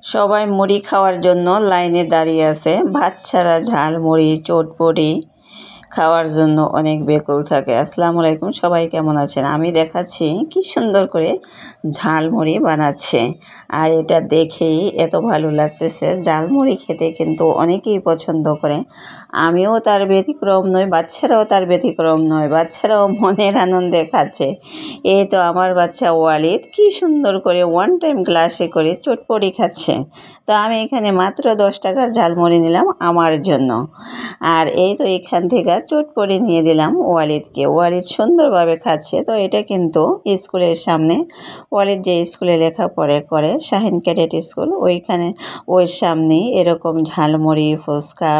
সবাই মুড়ি খাওয়ার জন্য লাইনে দাঁড়িয়ে আছে। ভাত ছাড়া ঝালমুড়ি, চটপটি খাওয়ার জন্য অনেক ব্যাকুল থাকে। আসসালামু আলাইকুম, সবাই কেমন আছেন? আমি দেখাচ্ছি কি সুন্দর করে ঝালমুড়ি বানাচ্ছে। আর এটা দেখেই এত ভালো লাগতেছে। ঝালমুড়ি খেতে কিন্তু অনেকেই পছন্দ করে। আমিও তার ব্যতিক্রম নই, বাচ্চারাও তার ব্যতিক্রম নয়। বাচ্চারাও মনের আনন্দে খাচ্ছে। এই তো আমার বাচ্চা ওয়ালিদ কি সুন্দর করে ওয়ান টাইম গ্লাসে করে চটপটি খাচ্ছে। তো আমি এখানে মাত্র 10 টাকার ঝালমুড়ি নিলাম আমার জন্য। আর এই তো এখান থেকে চটপটি নিয়ে দিলাম ওয়ালিদকে। ওয়ালিদ সুন্দরভাবে খাচ্ছে। তো এটা কিন্তু স্কুলের সামনে, ওয়ালিদ যে স্কুলে লেখাপড়া করে, শাহিন ক্যাডেট স্কুল, ওইখানে ওই সামনেই এরকম ঝালমুড়ি, ফুচকা,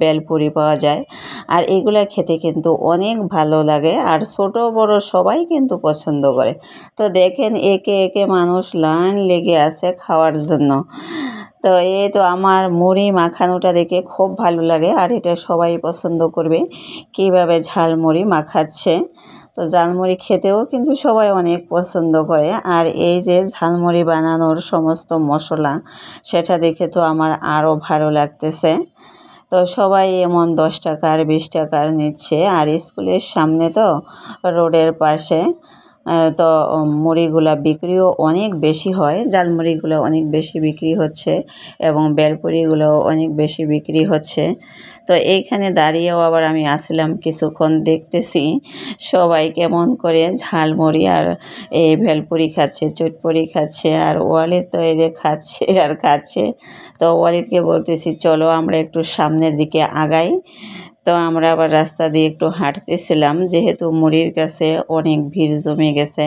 বেলপুরি পাওয়া যায়। আর এগুলা খেতে কিন্তু অনেক ভালো লাগে। আর ছোট বড় সবাই কিন্তু পছন্দ করে। তো দেখেন একে একে মানুষ লাইন লেগে আছে খাওয়ার জন্য। তো এই তো আমার মুড়ি মাখানোটা দেখে খুব ভালো লাগে। আর এটা সবাই পছন্দ করবে কীভাবে ঝালমুড়ি মাখাচ্ছে। তো ঝালমুড়ি খেতেও কিন্তু সবাই অনেক পছন্দ করে। আর এই যে ঝালমুড়ি বানানোর সমস্ত মশলা, সেটা দেখে তো আমার আরও ভালো লাগতেছে। তো সবাই এমন 10 টাকার 20 টাকার নিচ্ছে। আর স্কুলের সামনে তো, রোডের পাশে, তো মুড়িগুলা বিক্রিও অনেক বেশি হয়। ঝালমুড়িগুলো অনেক বেশি বিক্রি হচ্ছে এবং বেলপুরিগুলোও অনেক বেশি বিক্রি হচ্ছে। তো এইখানে দাঁড়িয়েও আবার আমি আসলাম কিছুক্ষণ, দেখতেছি সবাই কেমন করে ঝালমুড়ি আর এই ভেলপুরি খাচ্ছে, চটপটি খাচ্ছে। আর ওয়ালিদ তো এদের খাচ্ছে আর খাচ্ছে। তো ওয়ালিদকে বলতেছি চলো আমরা একটু সামনের দিকে আগাই। তো আমরা আবার রাস্তা দিয়ে একটু হাঁটতেছিলাম, যেহেতু মুড়ির কাছে অনেক ভিড় জমে গেছে,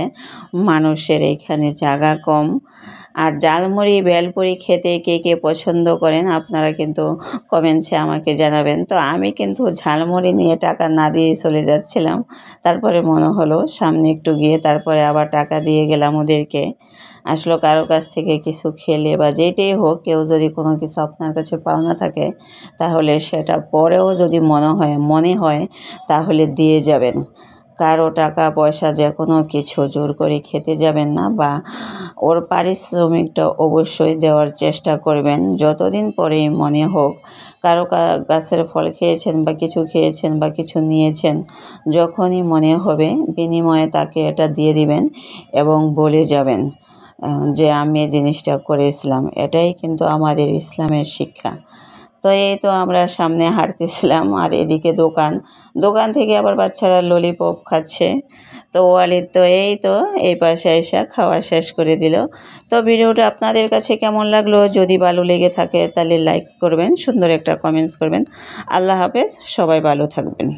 মানুষের এখানে জায়গা কম। আর ঝালমুড়ি বেলপুরি খেতে কে কে পছন্দ করেন আপনারা কিন্তু কমেন্টসে আমাকে জানাবেন। তো আমি কিন্তু ঝালমুড়ি নিয়ে টাকা না দিয়ে চলে যাচ্ছিলাম। তারপরে মনে হলো সামনে একটু গিয়ে তারপরে আবার টাকা দিয়ে গেলাম ওদেরকে। আসলে কারো কাছ থেকে কিছু খেলে বা যেটাই হোক, কেউ যদি কোনো কিছু আপনার কাছে পাওনা থাকে, তাহলে সেটা পরেও যদি মনে হয় তাহলে দিয়ে যাবেন। কারো টাকা পয়সা যে কোনো কিছু জোর করে খেতে যাবেন না, বা ওর পারিশ্রমিকটা অবশ্যই দেওয়ার চেষ্টা করবেন যতদিন পরেই মনে হোক। কারো গাছের ফল খেয়েছেন বা কিছু খেয়েছেন বা কিছু নিয়েছেন, যখনই মনে হবে বিনিময়ে তাকে এটা দিয়ে দিবেন এবং বলে যাবেন যে আমি এই জিনিসটা করেছিলাম। এটাই কিন্তু আমাদের ইসলামের শিক্ষা। তো এই তো আমরা সামনে হাঁটতেছিলাম। আর এদিকে দোকান থেকে আবার বাচ্চারা ললিপপ খাচ্ছে। তো ওয়ালিদ তো এই তো এই পাশে এসে খাওয়া শেষ করে দিল। তো ভিডিওটা আপনাদের কাছে কেমন লাগলো? যদি ভালো লেগে থাকে তাহলে লাইক করবেন, সুন্দর একটা কমেন্টস করবেন। আল্লাহ হাফেজ, সবাই ভালো থাকবেন।